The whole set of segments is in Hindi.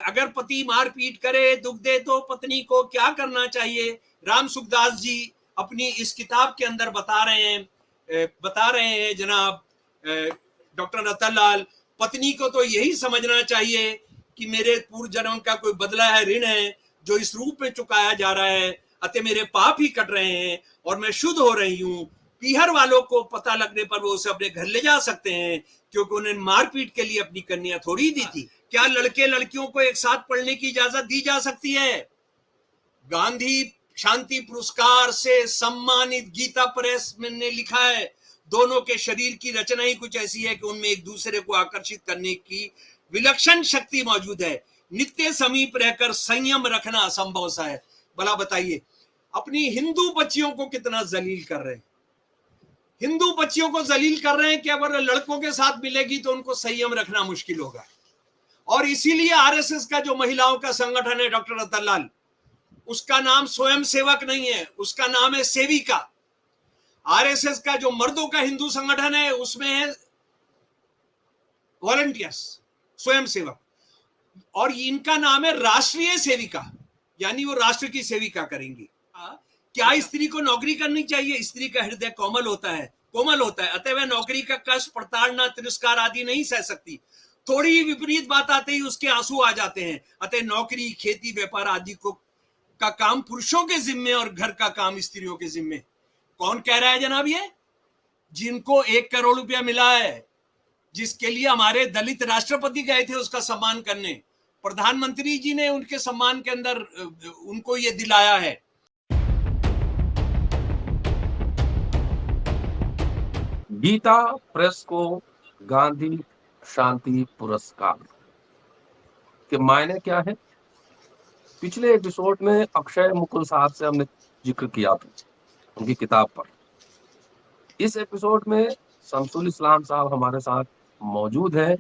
अगर पति मारपीट करे, दुख दे तो पत्नी को क्या करना चाहिए? राम सुखदास जी अपनी इस किताब के अंदर बता रहे हैं जनाब डॉक्टर रतनलाल, पत्नी को तो यही समझना चाहिए कि मेरे पूर्व जन्म का कोई बदला है, ऋण है जो इस रूप में चुकाया जा रहा है, अतः मेरे पाप ही कट रहे हैं और मैं शुद्ध हो रही हूँ। पीहर वालों को पता लगने पर वो उसे अपने घर ले जा सकते हैं, क्योंकि उन्हें मारपीट के लिए अपनी कन्या थोड़ी दी थी। क्या लड़के लड़कियों को एक साथ पढ़ने की इजाजत दी जा सकती है? गांधी शांति पुरस्कार से सम्मानित गीता प्रेस ने लिखा है, दोनों के शरीर की रचना ही कुछ ऐसी है कि उनमें एक दूसरे को आकर्षित करने की विलक्षण शक्ति मौजूद है। नित्य समीप रहकर संयम रखना असंभव सा है। भला बताइए, अपनी हिंदू बच्चियों को कितना जलील कर रहे हैं, हिंदू बच्चियों को जलील कर रहे हैं कि अगर लड़कों के साथ मिलेगी तो उनको संयम रखना मुश्किल होगा। और इसीलिए आरएसएस का जो महिलाओं का संगठन है डॉक्टर रतनलाल, उसका नाम स्वयं सेवक नहीं है, उसका नाम है सेविका। आरएसएस का जो मर्दों का हिंदू संगठन है उसमें है वॉलंटियर्स, स्वयं सेवक, और इनका नाम है राष्ट्रीय सेविका, यानी वो राष्ट्र की सेविका करेंगी। क्या स्त्री को नौकरी करनी चाहिए? स्त्री का हृदय कोमल होता है, अतः वह नौकरी का कष्ट, प्रताड़ना, तिरस्कार आदि नहीं सह सकती। थोड़ी विपरीत बात आते ही उसके आंसू आ जाते हैं। अतः नौकरी, खेती, व्यापार आदि का काम पुरुषों के जिम्मे और घर का काम स्त्रियों के जिम्मे। कौन कह रहा है जनाब? ये जिनको 1 करोड़ रुपया मिला है, जिसके लिए हमारे दलित राष्ट्रपति गए थे उसका सम्मान करने, प्रधानमंत्री जी ने उनके सम्मान के अंदर उनको ये दिलाया है। गीता प्रेस को गांधी शांति पुरस्कार के मायने क्या है? पिछले एपिसोड में अक्षय मुकुल साहब से हमने जिक्र किया था उनकी किताब पर। इस एपिसोड में शमसुल इस्लाम साहब हमारे साथ मौजूद हैं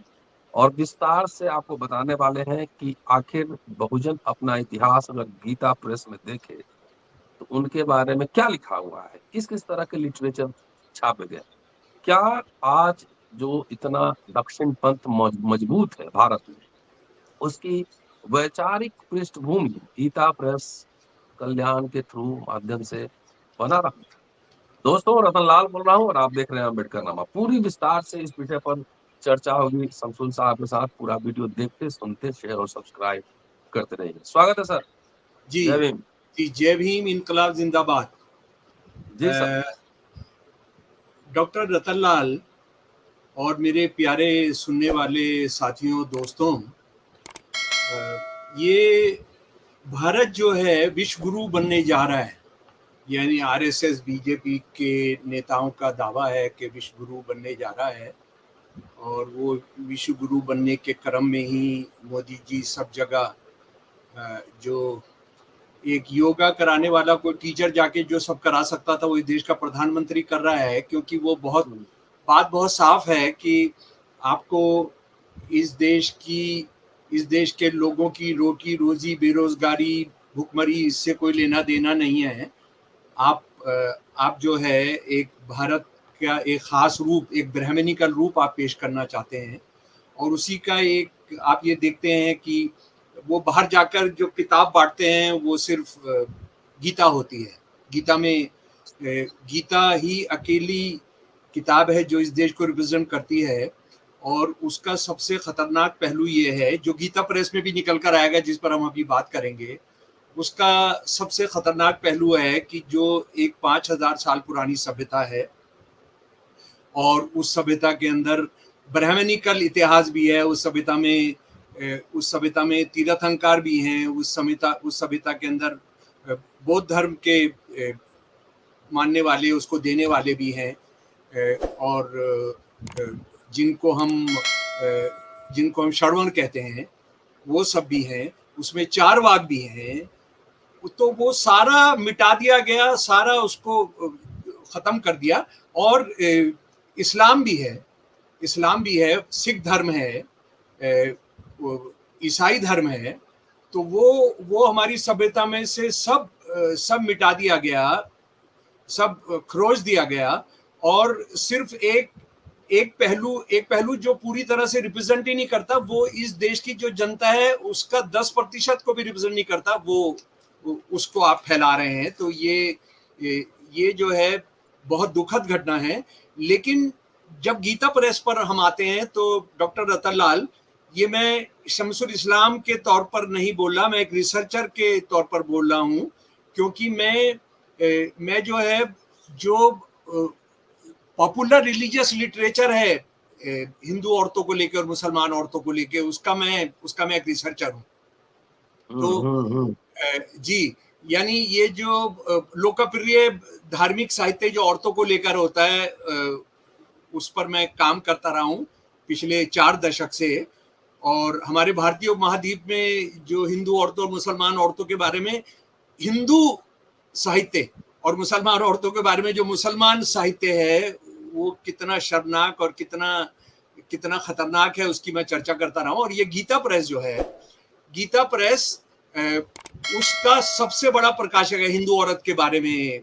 और विस्तार से आपको बताने वाले हैं कि आखिर बहुजन अपना इतिहास अगर गीता प्रेस में देखे तो उनके बारे में क्या लिखा हुआ है, किस किस तरह के लिटरेचर छापे गए, क्या आज जो इतना दक्षिण पंथ मजबूत है भारत में, उसकी वैचारिक पृष्ठभूमि गीता प्रेस कल्याण के थ्रू माध्यम से बना रहा था। दोस्तों, रतनलाल बोल रहा हूँ और आप देख रहे हैं अम्बेडकरनामा। पूरी विस्तार से इस विषय पर चर्चा होगी शमसुल साहब के साथ। पूरा वीडियो देखते, सुनते, शेयर और सब्सक्राइब करते रहिए। स्वागत है सर। जी जय भीम। जी, जय भीम, इनकलाब जिंदाबाद। जी सर। डॉक्टर रतनलाल और मेरे प्यारे सुनने वाले साथियों, दोस्तों, ये भारत जो है विश्व गुरु बनने जा रहा है, यानी आरएसएस बीजेपी के नेताओं का दावा है कि विश्व गुरु बनने जा रहा है। और वो विश्व गुरु बनने के क्रम में ही मोदी जी सब जगह जो एक योगा कराने वाला कोई टीचर जाके जो सब करा सकता था वो इस देश का प्रधानमंत्री कर रहा है, क्योंकि वो बात बहुत साफ है कि आपको इस देश के लोगों की रोटी रोजी, बेरोजगारी, भुखमरी, इससे कोई लेना देना नहीं है। आप जो है एक भारत का एक खास रूप, एक ब्राह्मणिकल रूप आप पेश करना चाहते हैं, और उसी का एक आप ये देखते हैं कि वो बाहर जाकर जो किताब बांटते हैं वो सिर्फ गीता होती है। गीता ही अकेली किताब है जो इस देश को रिप्रेजेंट करती है। और उसका सबसे खतरनाक पहलू ये है, जो गीता प्रेस में भी निकल कर आएगा, जिस पर हम अभी बात करेंगे, उसका सबसे खतरनाक पहलू है कि जो एक 5000 साल पुरानी सभ्यता है और उस सभ्यता के अंदर ब्राह्मणिकल इतिहास भी है, उस सभ्यता में तीर्थंकर भी हैं, उस सभ्यता के अंदर बौद्ध धर्म के मानने वाले, उसको देने वाले भी हैं, और जिनको हम श्रवण कहते हैं वो सब भी हैं, उसमें 4 वाग भी हैं। तो वो सारा मिटा दिया गया, सारा उसको खत्म कर दिया। और इस्लाम भी है, सिख धर्म है, ईसाई धर्म है। तो वो हमारी सभ्यता में से सब मिटा दिया गया, सब खरोच दिया गया, और सिर्फ एक एक पहलू जो पूरी तरह से रिप्रेजेंट ही नहीं करता, वो इस देश की जो जनता है उसका 10% को भी रिप्रेजेंट नहीं करता, वो उसको आप फैला रहे हैं। तो ये जो है बहुत दुखद घटना है। लेकिन जब गीता प्रेस पर हम आते हैं तो डॉक्टर रतन लाल, ये मैं शमसुल इस्लाम के तौर पर नहीं बोल रहा, मैं एक रिसर्चर के तौर पर बोल रहा हूँ, क्योंकि मैं जो है जो पॉपुलर रिलीजियस लिटरेचर है हिंदू औरतों को लेकर और मुसलमान औरतों को लेकर, उसका मैं एक रिसर्चर हूँ। तो जी, यानी ये जो लोकप्रिय धार्मिक साहित्य जो औरतों को लेकर होता है, उस पर मैं काम करता रहा हूँ पिछले 4 दशक से। और हमारे भारतीय उपमहाद्वीप में जो हिंदू औरतों और मुसलमान औरतों के बारे में हिंदू साहित्य और मुसलमान औरतों के बारे में जो मुसलमान साहित्य है, वो कितना शर्मनाक और कितना खतरनाक है, उसकी मैं चर्चा करता रहा हूँ। और ये गीता प्रेस जो है, गीता प्रेस उसका सबसे बड़ा प्रकाशक है हिंदू औरत के बारे में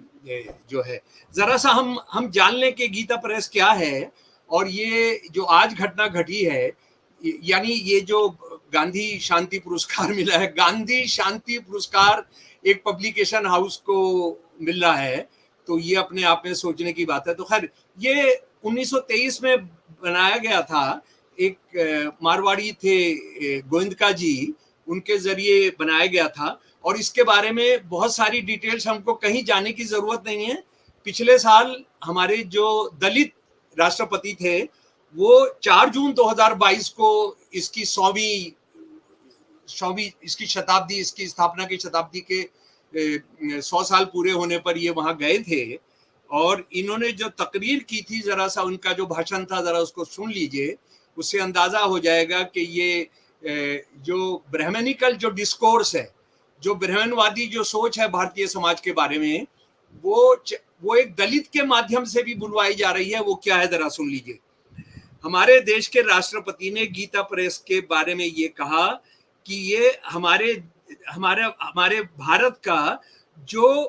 जो है। जरा सा हम जान लें कि गीता प्रेस क्या है। और ये जो आज घटना घटी है, यानी ये जो गांधी शांति पुरस्कार मिला है, गांधी शांति पुरस्कार एक पब्लिकेशन हाउस को मिल रहा है, तो ये अपने आप में सोचने की बात है। तो खैर, ये 1923 में बनाया गया था, एक मारवाड़ी थे गोविंदका जी, उनके जरिए बनाया गया था। और इसके बारे में बहुत सारी डिटेल्स हमको कहीं जाने की जरूरत नहीं है। पिछले साल हमारे जो दलित राष्ट्रपति थे, वो 4 जून 2022 को इसकी 100वीं इसकी शताब्दी, इसकी स्थापना की शताब्दी के 100 साल पूरे होने पर ये वहां गए थे। और इन्होंने जो तकरीर की थी, जरा सा उनका जो भाषण था, जरा उसको सुन लीजिए, उससे अंदाजा हो जाएगा कि ये जो ब्राह्मणिकल जो डिस्कोर्स है, जो ब्राह्मणवादी जो सोच है भारतीय समाज के बारे में, वो एक दलित के माध्यम से भी बुलवाई जा रही है। वो क्या है, जरा सुन लीजिए। हमारे देश के राष्ट्रपति ने गीता प्रेस के बारे में ये कहा कि ये हमारे भारत का जो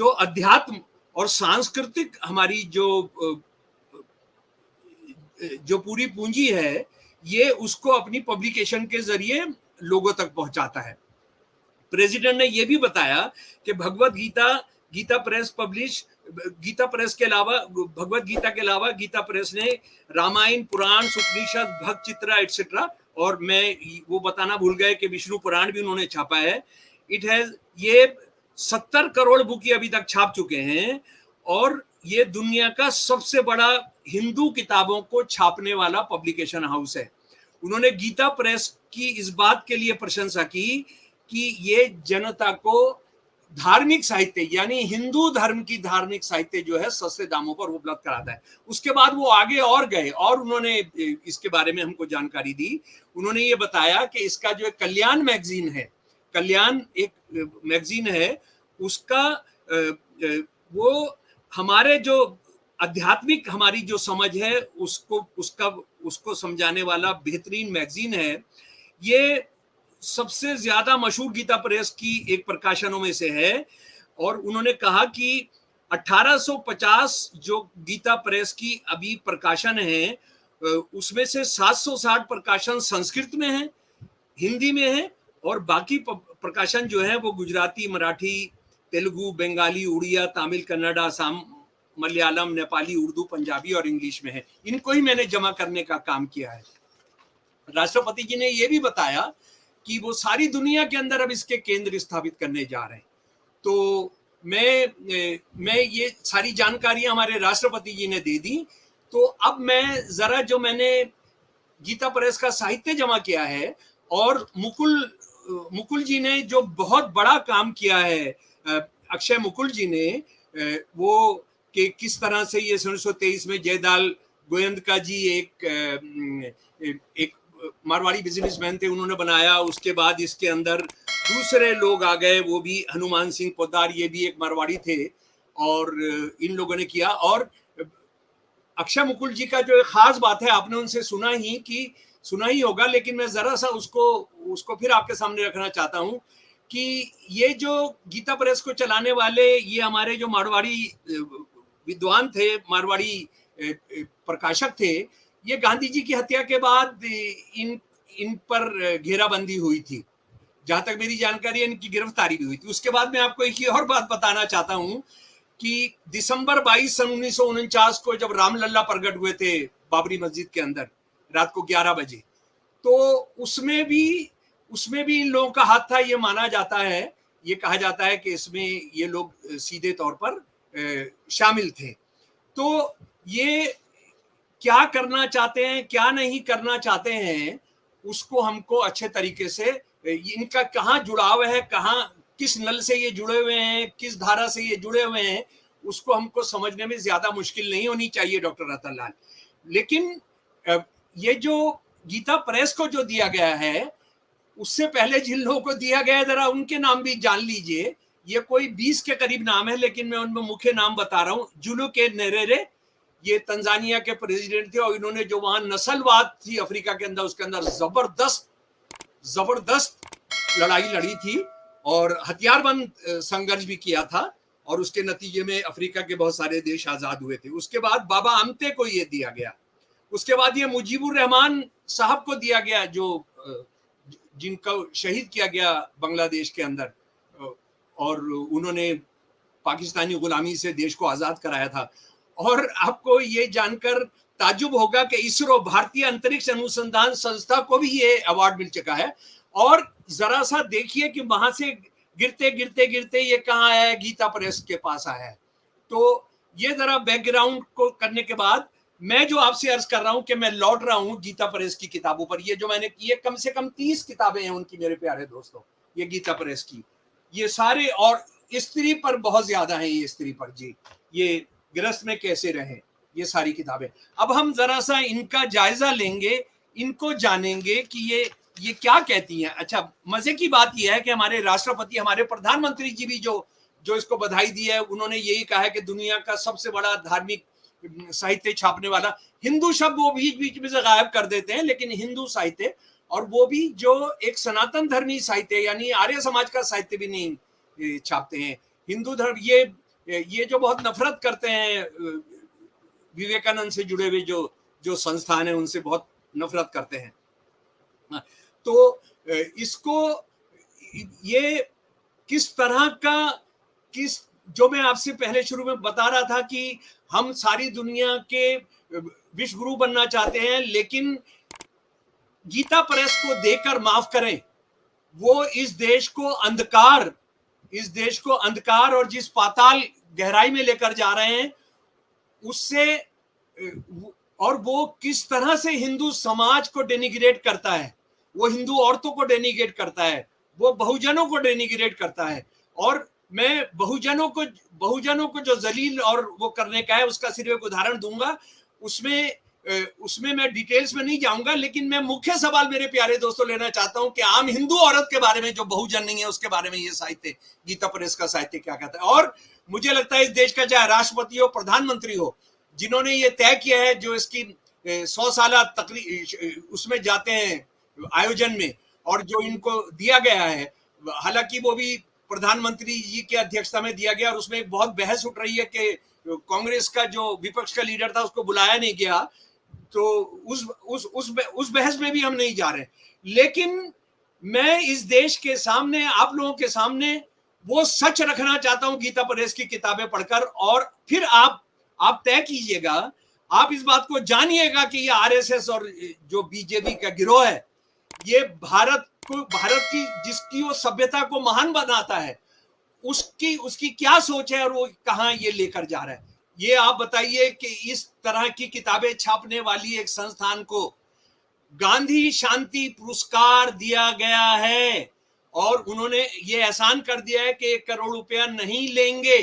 अध्यात्म और सांस्कृतिक हमारी जो पूरी पूंजी है, ये उसको अपनी पब्लिकेशन के जरिए लोगों तक पहुंचाता है। प्रेसिडेंट ने यह भी बताया कि गीता प्रेस के अलावा, भगवत गीता के अलावा गीता प्रेस ने रामायण, पुराण, उपनिषद, भक्त चित्रा एटसेट्रा, और मैं वो बताना भूल गए कि विष्णु पुराण भी उन्होंने छापा है। ये 70 करोड़ बुक अभी तक छाप चुके हैं, और ये दुनिया का सबसे बड़ा हिंदू किताबों को छापने वाला पब्लिकेशन हाउस है। उन्होंने गीता प्रेस की इस बात के लिए प्रशंसा की कि ये जनता को धार्मिक साहित्य, यानी हिंदू धर्म की धार्मिक साहित्य जो है, सस्ते दामों पर उपलब्ध कराता है। उसके बाद वो आगे और गए और उन्होंने इसके बारे में हमको जानकारी दी। उन्होंने ये बताया कि इसका जो कल्याण मैगजीन है, कल्याण एक मैगजीन है, उसका वो हमारे जो आध्यात्मिक हमारी जो समझ है उसको समझाने वाला बेहतरीन मैगजीन है। ये सबसे ज्यादा मशहूर गीता प्रेस की एक प्रकाशनों में से है। और उन्होंने कहा कि 1850 जो गीता प्रेस की अभी प्रकाशन है, उसमें से 760 प्रकाशन संस्कृत में है, हिंदी में है, और बाकी प्रकाशन जो है वो गुजराती, मराठी, तेलुगु, बंगाली, उड़िया, तमिल, कन्नड़, असम, मलयालम, नेपाली, उर्दू, पंजाबी और इंग्लिश में है। इनको ही मैंने जमा करने का काम किया है। राष्ट्रपति जी ने यह भी बताया कि वो सारी दुनिया के अंदर अब इसके केंद्र स्थापित करने जा रहे हैं। तो मैं ये सारी जानकारियां हमारे राष्ट्रपति जी ने दे दी। तो अब मैं जरा जो मैंने गीता प्रेस का साहित्य जमा किया है, और मुकुल जी ने जो बहुत बड़ा काम किया है, अक्षय मुकुल जी ने, वो कि किस तरह से ये 1923 में जयदाल गोयंदका जी एक मारवाड़ी बिजनेसमैन थे, उन्होंने बनाया। उसके बाद इसके अंदर दूसरे लोग आ गए, वो भी हनुमान सिंह पोद्दार, ये भी एक मारवाड़ी थे, और इन लोगों ने किया। और अक्षय मुकुल जी का जो एक खास बात है, आपने उनसे सुना ही होगा, लेकिन मैं जरा सा उसको फिर आपके सामने रखना चाहता हूं कि ये जो गीता प्रेस को चलाने वाले, ये हमारे जो मारवाड़ी विद्वान थे, मारवाड़ी प्रकाशक थे, ये गांधी जी की हत्या के बाद इन पर घेराबंदी हुई थी। जहां तक मेरी जानकारी है इनकी गिरफ्तारी भी हुई थी। उसके बाद मैं आपको एक और बात बताना चाहता हूं कि दिसंबर 22 सन 1949 को जब रामलला प्रकट हुए थे बाबरी मस्जिद के अंदर रात को 11 बजे, तो उसमें भी इन लोगों का हाथ था, ये माना जाता है, ये कहा जाता है कि इसमें ये लोग सीधे तौर पर शामिल थे। तो ये क्या करना चाहते हैं, क्या नहीं करना चाहते हैं, उसको हमको अच्छे तरीके से, इनका कहाँ जुड़ाव है, कहाँ किस नल से ये जुड़े हुए हैं, किस धारा से ये जुड़े हुए हैं, उसको हमको समझने में ज्यादा मुश्किल नहीं होनी चाहिए डॉक्टर रतन लाल। लेकिन ये जो गीता प्रेस को जो दिया गया है, उससे पहले जिन लोगों को दिया गया है जरा उनके नाम भी जान लीजिए। ये कोई 20 के करीब नाम है, लेकिन मैं उनमें मुख्य नाम बता रहा हूँ। जुलू के नेरेरे, ये तंजानिया के प्रेसिडेंट थे, और इन्होंने जो वहां नस्लवाद थी अफ्रीका के अंदर, उसके अंदर जबरदस्त लड़ाई लड़ी थी और हथियारबंद संघर्ष भी किया था, और उसके नतीजे में अफ्रीका के बहुत सारे देश आजाद हुए थे। उसके बाद बाबा अमते को ये दिया गया। उसके बाद ये मुजीबुर रहमान साहब को दिया गया, जो जिनको शहीद किया गया बांग्लादेश के अंदर, और उन्होंने पाकिस्तानी गुलामी से देश को आजाद कराया था। और आपको ये जानकर ताज्जुब होगा कि इसरो, भारतीय अंतरिक्ष अनुसंधान संस्था, को भी ये अवार्ड मिल चुका है। और जरा सा देखिए कि वहां से गिरते गिरते गिरते ये कहाँ आया है, गीता प्रेस के पास आया है। तो ये जरा बैकग्राउंड को करने के बाद मैं जो आपसे अर्ज कर रहा हूं कि मैं लौट रहा हूं गीता प्रेस की किताबों पर। ये जो मैंने की है, कम से कम 30 किताबें हैं उनकी मेरे प्यारे दोस्तों, ये गीता प्रेस की, ये सारे, और स्त्री पर बहुत ज्यादा है, ये स्त्री पर जी, ये गृहस्थ में कैसे रहे, ये सारी किताबें। अब हम जरा सा इनका जायजा लेंगे, इनको जानेंगे कि ये क्या कहती हैं। अच्छा, मजे की बात यह है कि हमारे राष्ट्रपति, हमारे प्रधानमंत्री जी भी जो इसको बधाई दी है, उन्होंने यही कहा है कि दुनिया का सबसे बड़ा धार्मिक साहित्य छापने वाला, हिंदू शब्द वो बीच बीच में से गायब कर देते हैं, लेकिन हिंदू साहित्य, और वो भी जो एक सनातन धर्मी साहित्य, यानी आर्य समाज का साहित्य भी नहीं छापते हैं। हिंदू धर्म, ये जो बहुत नफरत करते हैं विवेकानंद से जुड़े हुए जो संस्थान है, उनसे बहुत नफरत करते हैं। तो इसको, ये किस तरह का, जो मैं आपसे पहले शुरू में बता रहा था कि हम सारी दुनिया के विश्व गुरु बनना चाहते हैं, लेकिन गीता प्रेस को देकर, माफ करें, वो इस देश को अंधकार और जिस पाताल गहराई में लेकर जा रहे हैं उससे, और वो किस तरह से हिंदू समाज को डेनिग्रेट करता है, वो हिंदू औरतों को डेनिग्रेट करता है, वो बहुजनों को डेनिग्रेट करता है। और मैं बहुजनों को जो जलील और वो करने का है, उसका सिर्फ एक उदाहरण दूंगा। उसमें मैं डिटेल्स में नहीं जाऊंगा, लेकिन मैं मुख्य सवाल मेरे प्यारे दोस्तों लेना चाहता हूं कि आम हिंदू औरत के बारे में, जो बहुजन नहीं है, उसके बारे में ये साहित्य, गीता प्रेस का साहित्य क्या कहता है। और मुझे लगता है इस देश का चाहे राष्ट्रपति हो, प्रधानमंत्री हो, जिन्होंने ये तय किया है, जो इसकी 100 साल तकरीब उसमें जाते हैं आयोजन में, और जो इनको दिया गया है, हालांकि वो भी प्रधानमंत्री जी की अध्यक्षता में दिया गया, और उसमें एक बहुत बहस उठ रही है कि कांग्रेस का जो विपक्ष का लीडर था उसको बुलाया नहीं गया, तो उस बहस में भी हम नहीं जा रहे। लेकिन मैं इस देश के सामने, आप लोगों के सामने वो सच रखना चाहता हूं गीता प्रेस की किताबें पढ़कर, और फिर आप तय कीजिएगा, आप इस बात को जानिएगा कि ये आरएसएस और जो बीजेपी का गिरोह है, ये भारत की जिसकी वो सभ्यता को महान बनाता है, उसकी क्या सोच है और वो कहां ये लेकर जा रहा है। ये आप बताइए कि इस तरह की किताबें छापने वाली एक संस्थान को गांधी शांति पुरस्कार दिया गया है, और उन्होंने ये एहसान कर दिया है कि 1 करोड़ रुपया नहीं लेंगे,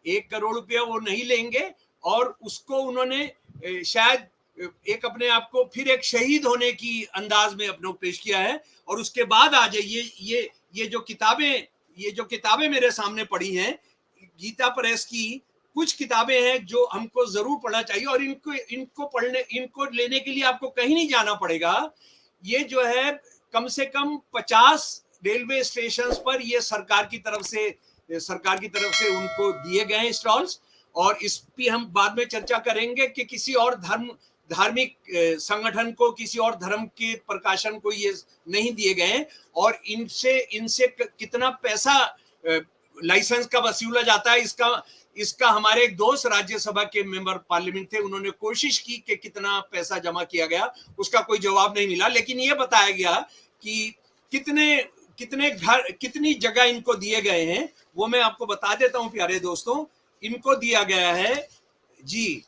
1 करोड़ रुपया वो नहीं लेंगे, और उसको उन्होंने शायद एक अपने आप को फिर एक शहीद होने की अंदाज में अपने पेश किया है। और उसके बाद आ जाइए, ये जो किताबें मेरे सामने पड़ी हैं, गीता प्रेस की कुछ किताबें हैं जो हमको जरूर पढ़ना चाहिए, और इनको लेने के लिए आपको कहीं नहीं जाना पड़ेगा। ये जो है कम से कम 50 रेलवे स्टेशन पर ये सरकार की तरफ से उनको दिए गए हैं स्टॉल्स, और इस पे हम बाद में चर्चा करेंगे कि किसी और धार्मिक संगठन को, किसी और धर्म के प्रकाशन को ये नहीं दिए गए, और इनसे कितना पैसा लाइसेंस का वसूला जाता है, इसका हमारे एक दोस्त राज्यसभा के मेंबर पार्लियामेंट थे, उन्होंने कोशिश की कि कितना पैसा जमा किया गया, उसका कोई जवाब नहीं मिला। लेकिन ये बताया गया कि कितने घर, कितनी जगह इनको दिए गए हैं, वो मैं आपको बता देता हूं प्यारे दोस्तों। इनको दिया गया है जी,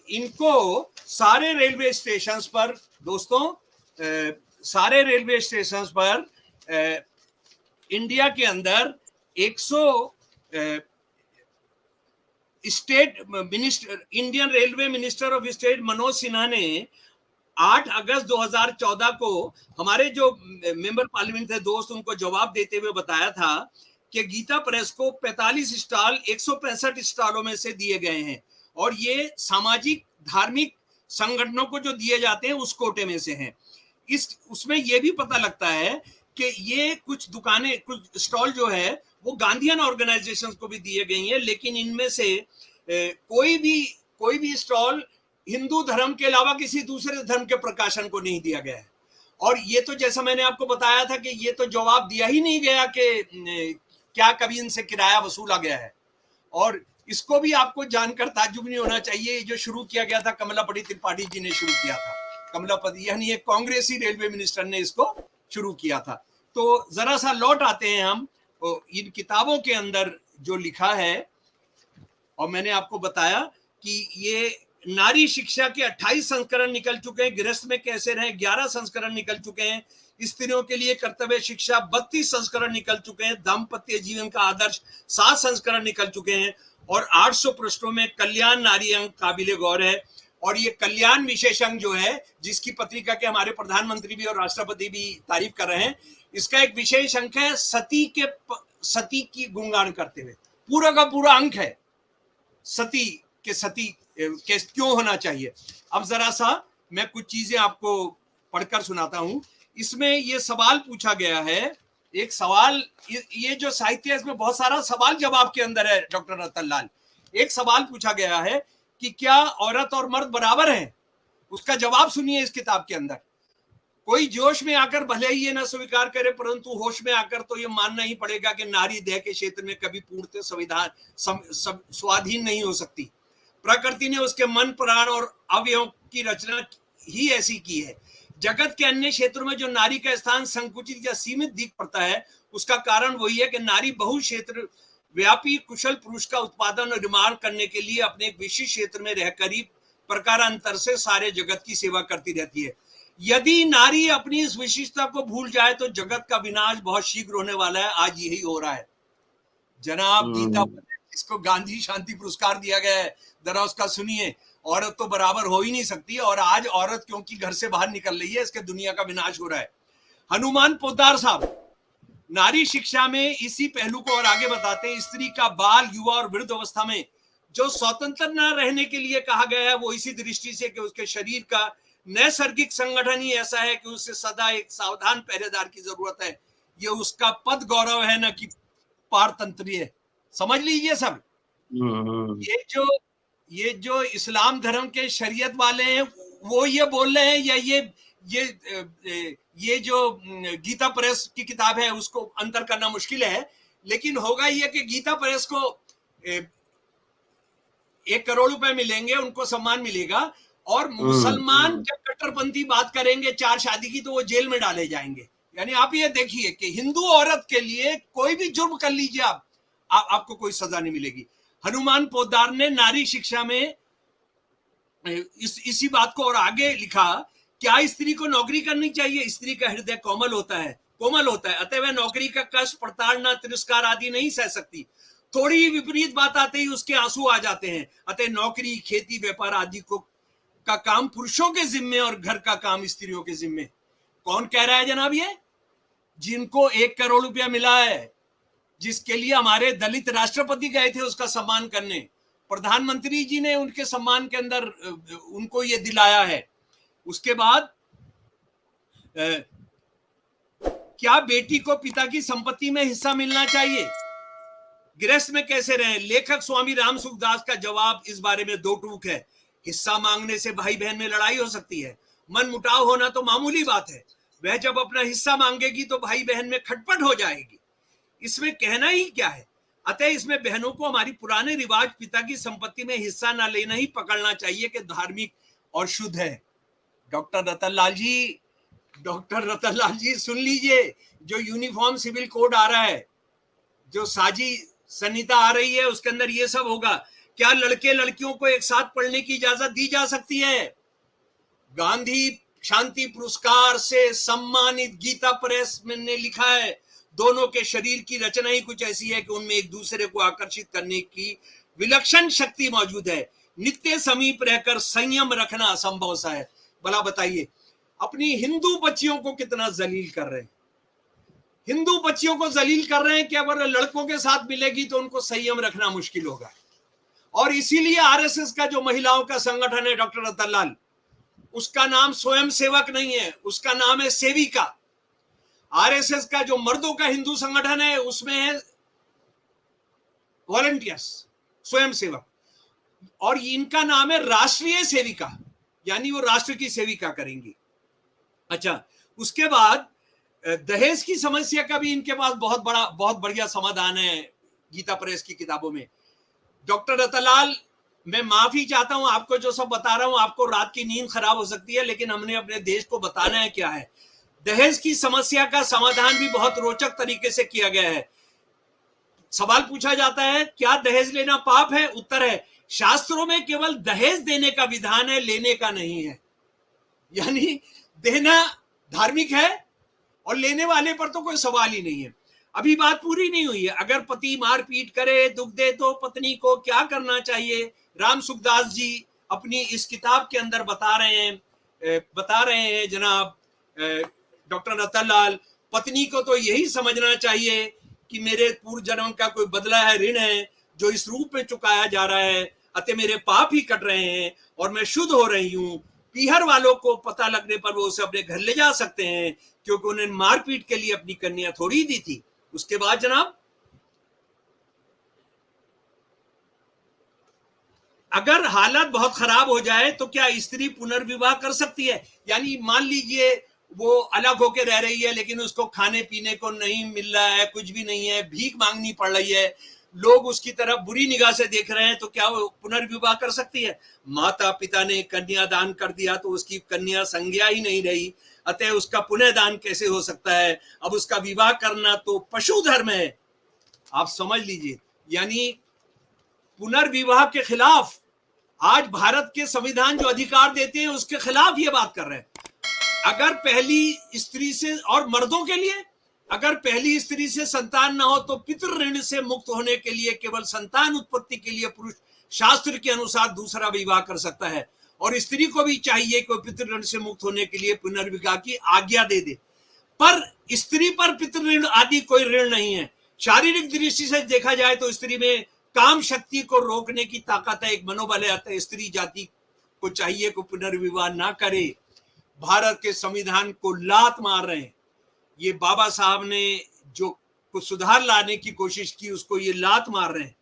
इनको सारे रेलवे स्टेशन पर दोस्तों, सारे रेलवे स्टेशन पर इंडिया के अंदर 100 state minister, Indian railway minister of state Manoj Sinha ने 8 अगस्त 2014 को हमारे जो मेंबर पार्लियामेंट थे दोस्त, उनको जवाब देते हुए बताया था कि गीता प्रेस को 45 स्टॉल 165 स्टॉलों में से दिए गए हैं, और ये सामाजिक धार्मिक संगठनों को जो दिए जाते हैं उस कोटे में से हैं। उसमें यह भी पता लगता है कि ये कुछ दुकानें, कुछ स्टॉल जो है वो गांधीयन ऑर्गेनाइजेशंस को भी दिए गई हैं, लेकिन इनमें से कोई भी स्टॉल हिंदू धर्म के अलावा किसी दूसरे धर्म के प्रकाशन को नहीं दिया गया है। और ये तो जैसा मैंने आपको बताया था कि ये तो जवाब दिया ही नहीं गया कि क्या कभी इनसे किराया वसूला गया है। और इसको भी आपको जानकर ताज्जुब नहीं होना चाहिए, जो शुरू किया गया था कमलापति त्रिपाठी जी ने शुरू किया था, कमलापति यानी एक कांग्रेसी रेलवे मिनिस्टर ने इसको शुरू किया था। तो जरा सा लौट आते हैं हम इन किताबों के अंदर जो लिखा है, और मैंने आपको बताया कि ये नारी शिक्षा के 28 संस्करण निकल चुके हैं, गृहस्थ में कैसे रहें 11 संस्करण निकल चुके हैं, स्त्रियों के लिए कर्तव्य शिक्षा 32 संस्करण निकल चुके हैं, दाम्पत्य जीवन का आदर्श 7 संस्करण निकल चुके हैं, और 800 पृष्ठों में कल्याण नारी अंग काबिले गौर है। और ये कल्याण विशेष अंग जो है, जिसकी पत्रिका के हमारे प्रधानमंत्री भी और राष्ट्रपति भी तारीफ कर रहे हैं, इसका एक विशेष अंक है सती की गुणगान करते हुए, पूरा का पूरा अंक है सती के क्यों होना चाहिए। अब जरा सा मैं कुछ चीजें आपको पढ़कर सुनाता हूं। इसमें ये सवाल पूछा गया है, एक सवाल, ये जो साहित्य है इसमें बहुत सारा सवाल जवाब के अंदर है डॉक्टर रतन लाल। एक सवाल पूछा गया है कि क्या औरत और मर्द बराबर हैं, उसका जवाब सुनिए इस किताब के अंदर। कोई जोश में आकर भले ही ये ना स्वीकार करे, परंतु होश में आकर तो ये मानना ही पड़ेगा कि नारी देह के क्षेत्र में कभी पूर्णतः संविधान स्वाधीन नहीं हो सकती। प्रकृति ने उसके मन, प्राण और अवयवों की रचना ही ऐसी की है। जगत के अन्य क्षेत्रों में जो नारी का स्थान संकुचित या सीमित दिख पड़ता है, उसका कारण वही है कि नारी बहु क्षेत्र व्यापी कुशल पुरुष का उत्पादन और निर्माण करने के लिए अपने एक विशिष्ट क्षेत्र में रहकर ही प्रकारांतर से सारे जगत की सेवा करती रहती है। यदि नारी अपनी इस विशिष्टता को भूल जाए तो जगत का विनाश बहुत शीघ्र होने वाला है। आज यही हो रहा है जनाब। गीता इसको गांधी शांति पुरस्कार दिया गया है, जरा उसका सुनिए। औरत तो बराबर हो ही नहीं सकती, और आज औरत क्योंकि घर से बाहर निकल रही है, इसके दुनिया का विनाश हो रहा है। हनुमान पोद्दार साहब नारी शिक्षा में इसी पहलू को और आगे बताते हैं। स्त्री का बाल, युवा और वृद्ध अवस्था में जो स्वतंत्र न रहने के लिए कहा गया है, वो इसी दृष्टि से कि उसके शरीर का नैसर्गिक संगठन ही ऐसा है कि उसे सदा एक सावधान पहरेदार की जरूरत है। ये उसका पद गौरव है, न कि पारतंत्रीय। समझ लीजिए सब। ये जो इस्लाम धर्म के शरीयत वाले हैं वो ये बोल रहे हैं, या ये जो गीता प्रेस की किताब है उसको अंतर करना मुश्किल है। लेकिन होगा ये कि गीता प्रेस को 1 करोड़ रुपए मिलेंगे, उनको सम्मान मिलेगा, और मुसलमान जब कट्टरपंथी बात करेंगे 4 शादी की तो वो जेल में डाले जाएंगे। यानी आप ये देखिए कि हिंदू औरत के लिए कोई भी जुर्म कर लीजिए आपको कोई सजा नहीं मिलेगी। हनुमान पोद्दार ने नारी शिक्षा में इसी बात को और आगे लिखा, क्या स्त्री को नौकरी करनी चाहिए? स्त्री का हृदय कोमल होता है, अतः वह नौकरी का कष्ट, प्रताड़ना, तिरस्कार आदि नहीं सह सकती। थोड़ी विपरीत बात आते ही उसके आंसू आ जाते हैं। अतः नौकरी, खेती, व्यापार आदि का काम पुरुषों के जिम्मे और घर का काम स्त्रियों के जिम्मे। कौन कह रहा है जनाब? ये जिनको 1 करोड़ रुपया मिला है, जिसके लिए हमारे दलित राष्ट्रपति गए थे उसका सम्मान करने, प्रधानमंत्री जी ने उनके सम्मान के अंदर उनको ये दिलाया है। उसके बाद क्या बेटी को पिता की संपत्ति में हिस्सा मिलना चाहिए? गृहस्थ में कैसे रहें? लेखक स्वामी राम सुखदास का जवाब इस बारे में दो टूक है। हिस्सा मांगने से भाई बहन में लड़ाई हो सकती है, मन मुटाव होना तो मामूली बात है, वह जब अपना हिस्सा मांगेगी तो भाई बहन में खटपट हो जाएगी, इसमें कहना ही क्या है। अतः इसमें बहनों को हमारी पुराने रिवाज पिता की संपत्ति में हिस्सा ना लेना ही पकड़ना चाहिए कि धार्मिक और शुद्ध है। डॉक्टर रतनलाल जी सुन लीजिए, जो यूनिफॉर्म सिविल कोड आ रहा है, जो साजी संहिता आ रही है, उसके अंदर ये सब होगा। क्या लड़के लड़कियों को एक साथ पढ़ने की इजाजत दी जा सकती है? गांधी शांति पुरस्कार से सम्मानित गीता प्रेस ने लिखा है, दोनों के शरीर की रचना ही कुछ ऐसी है कि उनमें एक दूसरे को आकर्षित करने की विलक्षण शक्ति मौजूद है। नित्य समीप रहकर संयम रखना असंभव सा है। भला बताइए, अपनी हिंदू बच्चियों को कितना जलील कर रहे हैं। हिंदू बच्चियों को जलील कर रहे हैं कि अगर लड़कों के साथ मिलेगी तो उनको संयम रखना मुश्किल होगा। और इसीलिए आरएसएस का जो महिलाओं का संगठन है डॉक्टर रतनलाल, उसका नाम स्वयं सेवक नहीं है, उसका नाम है सेविका। आरएसएस का जो मर्दों का हिंदू संगठन है उसमें है वॉलंटियर्स, स्वयं सेवक, और इनका नाम है राष्ट्रीय सेविका, यानी वो राष्ट्र की सेविका करेंगी। अच्छा, उसके बाद दहेज की समस्या का भी इनके पास बहुत बढ़िया समाधान है गीता प्रेस की किताबों में। डॉक्टर रतनलाल, मैं माफी चाहता हूं, आपको जो सब बता रहा हूं, आपको रात की नींद खराब हो सकती है, लेकिन हमने अपने देश को बताना है क्या है। दहेज की समस्या का समाधान भी बहुत रोचक तरीके से किया गया है। सवाल पूछा जाता है, क्या दहेज लेना पाप है? उत्तर है, शास्त्रों में केवल दहेज देने का विधान है, लेने का नहीं है। यानी देना धार्मिक है और लेने वाले पर तो कोई सवाल ही नहीं है। अभी बात पूरी नहीं हुई है। अगर पति मारपीट करे, दुख दे तो पत्नी को क्या करना चाहिए? राम सुखदास जी अपनी इस किताब के अंदर बता रहे हैं जनाब डॉक्टर रतनलाल, पत्नी को तो यही समझना चाहिए कि मेरे पूर्व जन्म का कोई बदला है, ऋण है, जो इस रूप में चुकाया जा रहा है, अतः मेरे पाप ही कट रहे हैं और मैं शुद्ध हो रही हूँ। पीहर वालों को पता लगने पर वो उसे अपने घर ले जा सकते हैं, क्योंकि उन्हें मारपीट के लिए अपनी कन्या थोड़ी दी थी। उसके बाद जनाब, अगर हालत बहुत खराब हो जाए तो क्या स्त्री पुनर्विवाह कर सकती है? यानी मान लीजिए वो अलग होकर रह रही है, लेकिन उसको खाने पीने को नहीं मिल रहा है, कुछ भी नहीं है, भीख मांगनी पड़ रही है, लोग उसकी तरफ बुरी निगाह से देख रहे हैं, तो क्या वो पुनर्विवाह कर सकती है? माता पिता ने कन्या दान कर दिया तो उसकी कन्या संज्ञा ही नहीं रही, अतः उसका पुनः दान कैसे हो सकता है? अब उसका विवाह करना तो पशु धर्म है। आप समझ लीजिए, यानी पुनर्विवाह के खिलाफ आज भारत के संविधान जो अधिकार देते हैं उसके खिलाफ ये बात कर रहे हैं। अगर पहली स्त्री से, और मर्दों के लिए, अगर पहली स्त्री से संतान ना हो तो पितृ ऋण से मुक्त होने के लिए, केवल संतान उत्पत्ति के लिए पुरुष शास्त्र के अनुसार दूसरा विवाह कर सकता है, और स्त्री को भी चाहिए कि पितृ ऋण से मुक्त होने के लिए पुनर्विवाह की आज्ञा दे दे। पर स्त्री पर पितृ ऋण आदि कोई ऋण नहीं है। शारीरिक दृष्टि से देखा जाए तो स्त्री में काम शक्ति को रोकने की ताकत है, एक मनोबल है, अतः स्त्री जाति को चाहिए कि पुनर्विवाह ना करे। भारत के संविधान को लात मार रहे हैं। ये बाबा साहब ने जो कुछ सुधार लाने की कोशिश की उसको ये लात मार रहे हैं।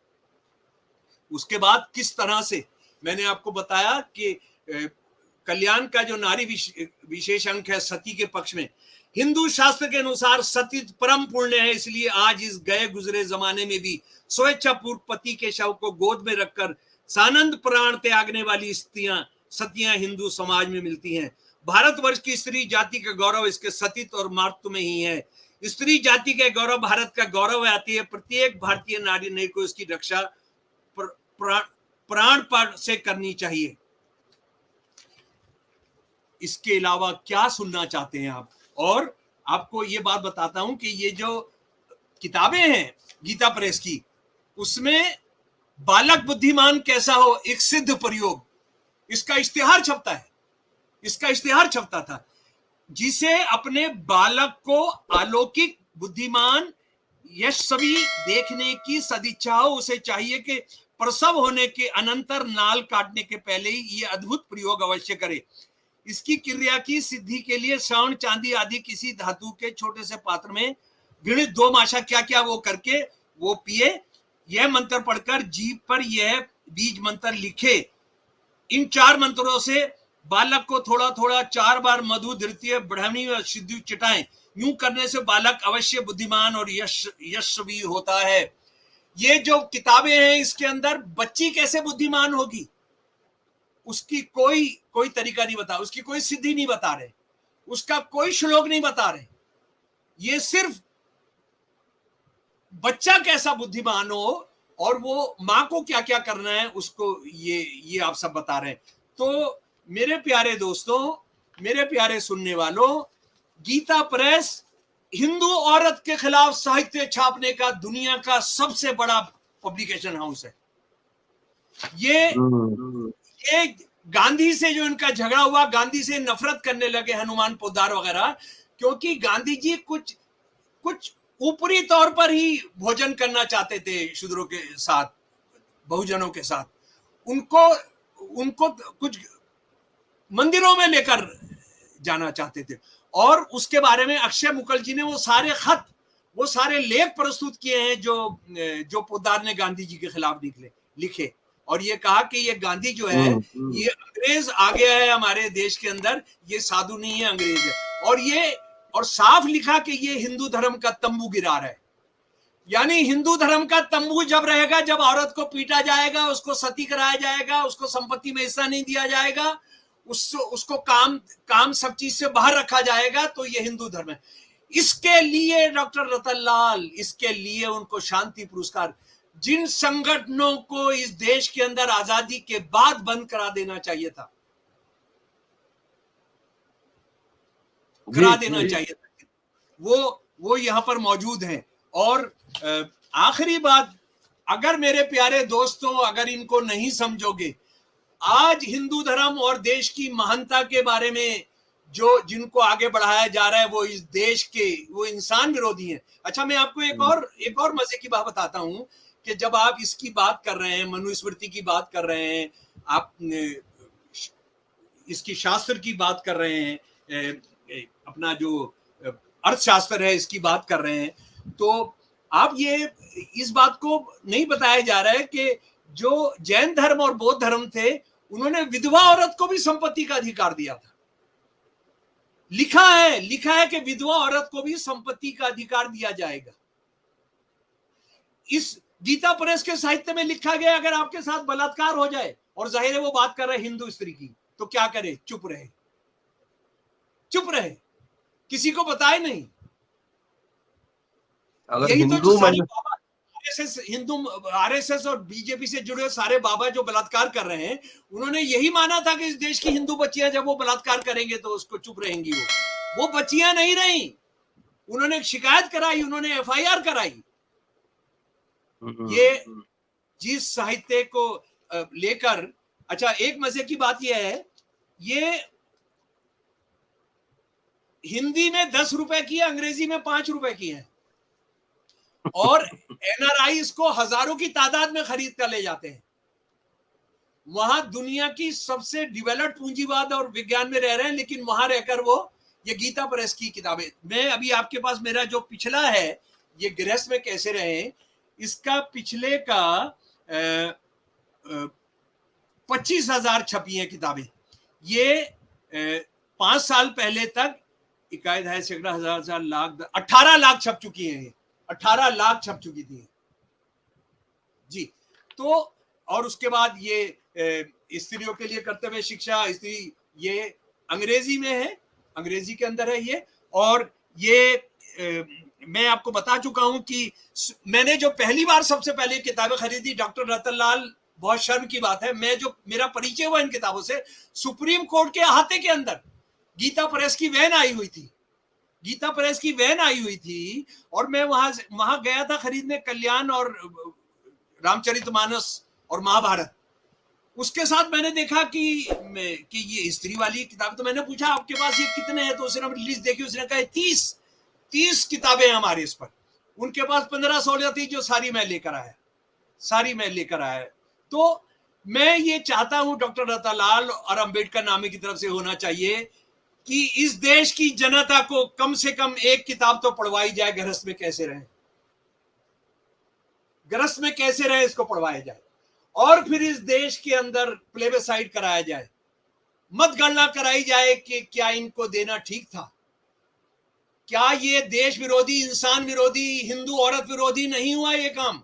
उसके बाद किस तरह से, मैंने आपको बताया कि कल्याण का जो नारी विशेष अंक है सती के पक्ष में, हिंदू शास्त्र के अनुसार सती परम पुण्य है, इसलिए आज इस गए गुजरे जमाने में भी स्वेच्छापूर्वक पति के शव को गोद में रखकर सानंद प्राण त्यागने वाली सतियां हिंदू समाज में मिलती हैं। भारतवर्ष की स्त्री जाति का गौरव इसके सतीत्व और मातृत्व में ही है। स्त्री जाति का गौरव भारत का गौरव आती है। प्रत्येक भारतीय नारी को इसकी रक्षा प्राण पर से करनी चाहिए। इसके अलावा क्या सुनना चाहते हैं आप? और आपको ये बात बताता हूं कि ये जो किताबें हैं गीता प्रेस की, उसमें बालक बुद्धिमान कैसा हो, एक सिद्ध प्रयोग, इसका इश्तिहार छपता है, इसका इश्तिहार छपता था, जिसे अपने बालक को अलौकिक बुद्धिमान यशस्वी देखने की सदिच्छा हो, उसे चाहिए कि प्रसव होने के अनंतर नाल काटने के पहले ही ये अद्भुत प्रयोग अवश्य करे। इसकी क्रिया की सिद्धि के लिए स्वर्ण, चांदी आदि किसी धातु के छोटे से पात्र में घृणित 2 माशा क्या क्या वो करके वो पिए। यह मंत्र पढ़कर जीभ पर यह बीज मंत्र लिखे। इन 4 मंत्रों से बालक को थोड़ा थोड़ा 4 बार मधु, द्वितीय, ब्राह्मणी और सिद्धि चिटाएं। यूं करने से बालक अवश्य बुद्धिमान और यशस्वी होता है। ये जो किताबें हैं इसके अंदर बच्ची कैसे बुद्धिमान होगी उसकी कोई तरीका नहीं बता, उसकी कोई सिद्धि नहीं बता रहे, उसका कोई श्लोक नहीं बता रहे। ये सिर्फ बच्चा कैसा बुद्धिमान हो और वो माँ को क्या क्या करना है उसको ये आप सब बता रहे हैं। तो मेरे प्यारे दोस्तों, मेरे प्यारे सुनने वालों, गीता प्रेस हिंदू औरत के खिलाफ साहित्य छापने का दुनिया का सबसे बड़ा पब्लिकेशन हाउस है। ये गांधी से जो इनका झगड़ा हुआ, गांधी से नफरत करने लगे हनुमान पोद्दार वगैरह, क्योंकि गांधी जी कुछ ऊपरी तौर पर ही भोजन करना चाहते थे शूद्रों के साथ, बहुजनों के साथ। उनको कुछ मंदिरों में लेकर जाना चाहते थे। और उसके बारे में अक्षय मुकल जी ने वो सारे खत, वो सारे लेख प्रस्तुत किए हैं जो पोद्दार ने गांधी जी के खिलाफ लिखे। और ये कहा कि ये गांधी जो है ये अंग्रेज आ गया है हमारे देश के अंदर, ये साधु नहीं है, अंग्रेज है। और साफ लिखा कि ये हिंदू धर्म का तंबू गिरा रहा है। यानी हिंदू धर्म का तंबू जब रहेगा, जब औरत को पीटा जाएगा, उसको सती कराया जाएगा, उसको संपत्ति में हिस्सा नहीं दिया जाएगा, उसको काम सब चीज से बाहर रखा जाएगा, तो ये हिंदू धर्म है। इसके लिए डॉक्टर रतनलाल, इसके लिए उनको शांति पुरस्कार, जिन संगठनों को इस देश के अंदर आजादी के बाद बंद करा देना चाहिए था, करा देना चाहिए था, वो यहां पर मौजूद हैं। और आखिरी बात, अगर मेरे प्यारे दोस्तों, अगर इनको नहीं समझोगे, आज हिंदू धर्म और देश की महानता के बारे में जिनको आगे बढ़ाया जा रहा है, वो इस देश के वो इंसान विरोधी हैं। अच्छा, मैं आपको एक और मजे की बात बताता हूं कि जब आप इसकी बात कर रहे हैं, मनुस्मृति की बात कर रहे हैं, आप इसकी शास्त्र की बात कर रहे हैं, अपना जो अर्थशास्त्र है इसकी बात कर रहे हैं, तो आप ये इस बात को नहीं बताया जा रहा है कि जो जैन धर्म और बौद्ध धर्म थे, उन्होंने विधवा औरत को भी संपत्ति का अधिकार दिया था। लिखा है कि विधवा औरत को भी संपत्ति का अधिकार दिया जाएगा। इस गीता प्रेस के साहित्य में लिखा गया, अगर आपके साथ बलात्कार हो जाए, और जाहिर है वो बात कर रहे हिंदू स्त्री की, तो क्या करे? चुप रहे, किसी को बताए नहीं। यही तो जो सारे बाबा हिंदू आरएसएस और बीजेपी से जुड़े सारे बाबा जो बलात्कार कर रहे हैं, उन्होंने यही माना था कि इस देश की हिंदू बच्चियां जब वो बलात्कार करेंगे तो उसको चुप रहेंगी। वो बच्चियां नहीं रही, उन्होंने शिकायत कराई, उन्होंने एफआईआर कराई। ये जिस साहित्य को लेकर, अच्छा एक मजे की बात यह है, ये हिंदी में 10 रुपए की है, अंग्रेजी में 5 रुपए की है, और एनआरआई इसको हजारों की तादाद में खरीद कर ले जाते हैं। वहां दुनिया की सबसे डेवलप्ड पूंजीवाद और विज्ञान में रह रहे हैं, लेकिन वहां रहकर वो ये गीता प्रेस की किताबें, मैं अभी आपके पास मेरा जो पिछला है, ये गृहस्थ में कैसे रहे, इसका पिछले का 25,000 छपी हैं किताबें। ये 5 साल पहले तक इकायद है, सैकड़ा, हजार, लाख, 18 लाख छप चुकी हैं। 18 लाख छप चुकी थी जी। तो और उसके बाद ये स्त्रियों के लिए कर्तव्य शिक्षा, स्त्री, ये अंग्रेजी में है, अंग्रेजी के अंदर है ये। और ये मैं आपको बता चुका हूं कि मैंने जो पहली बार सबसे पहले किताबें खरीदी, डॉक्टर रतनलाल, बहुत शर्म की बात है, मेरा परिचय हुआ इन किताबों से, सुप्रीम कोर्ट के अहाते के अंदर गीता प्रेस की वैन आई हुई थी, गीता प्रेस की वैन आई हुई थी, और मैं वहां गया था खरीदने कल्याण और रामचरितमानस और महाभारत। उसके साथ मैंने देखा कि ये स्त्री वाली किताब, तो मैंने पूछा आपके पास ये कितने हैं, तो उसने लिस्ट देखी, उसने कहा 30 किताबें हैं हमारे इस पर। उनके पास 15-16 थी जो सारी मैं लेकर आया। तो मैं ये चाहता हूं डॉक्टर रतनलाल और अंबेडकर नामी की तरफ से होना चाहिए कि इस देश की जनता को कम से कम एक किताब तो पढ़वाई जाए, गृहस्थ में कैसे रहें, गृहस्थ में कैसे रहें इसको पढ़वाया जाए, और फिर इस देश के अंदर प्लेबेसाइड कराया जाए, मतगणना कराई जाए कि क्या इनको देना ठीक था, क्या ये देश विरोधी, इंसान विरोधी, हिंदू औरत विरोधी नहीं हुआ ये काम।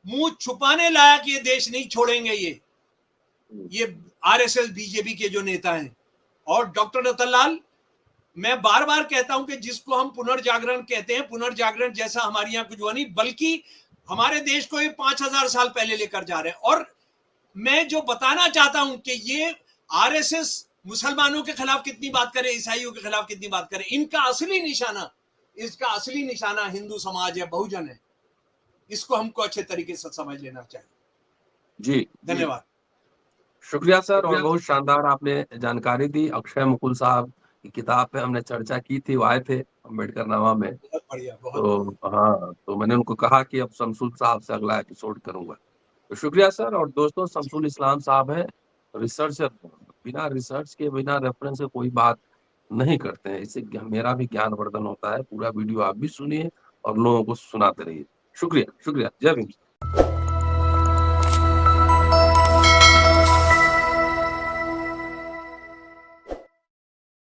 मुंह छुपाने लायक ये देश नहीं छोड़ेंगे ये आरएसएस बीजेपी के जो नेता हैं। और डॉक्टर रतनलाल, मैं बार बार कहता हूं कि जिसको हम पुनर्जागरण कहते हैं, पुनर्जागरण जैसा हमारे यहाँ कुछ हुआ नहीं, बल्कि हमारे देश को ये 5000 साल पहले लेकर जा रहे हैं। और मैं जो बताना चाहता हूं कि ये आरएसएस मुसलमानों के खिलाफ कितनी बात करे, ईसाइयों के खिलाफ कितनी बात करे, इसका असली निशाना हिंदू समाज है, बहुजन है। इसको हमको अच्छे तरीके से समझ लेना चाहिए। जी, धन्यवाद। शुक्रिया सर, और बहुत शानदार आपने जानकारी दी। अक्षय मुकुल साहब की किताब पे हमने चर्चा की थी, वो आए थे अम्बेडकर नामा में। बहुत बढ़िया, बहुत तो हाँ, तो मैंने उनको कहा कि अब शमसुल साहब से अगला एपिसोड करूंगा। तो शुक्रिया सर। और दोस्तों, शमसुल इस्लाम साहब है रिसर्चर, बिना रिसर्च के, बिना रेफरेंस के कोई बात नहीं करते हैं। इससे मेरा भी ज्ञानवर्धन होता है। पूरा वीडियो आप भी सुनिए और लोगों को सुनाते रहिए। शुक्रिया, शुक्रिया। जय भीम।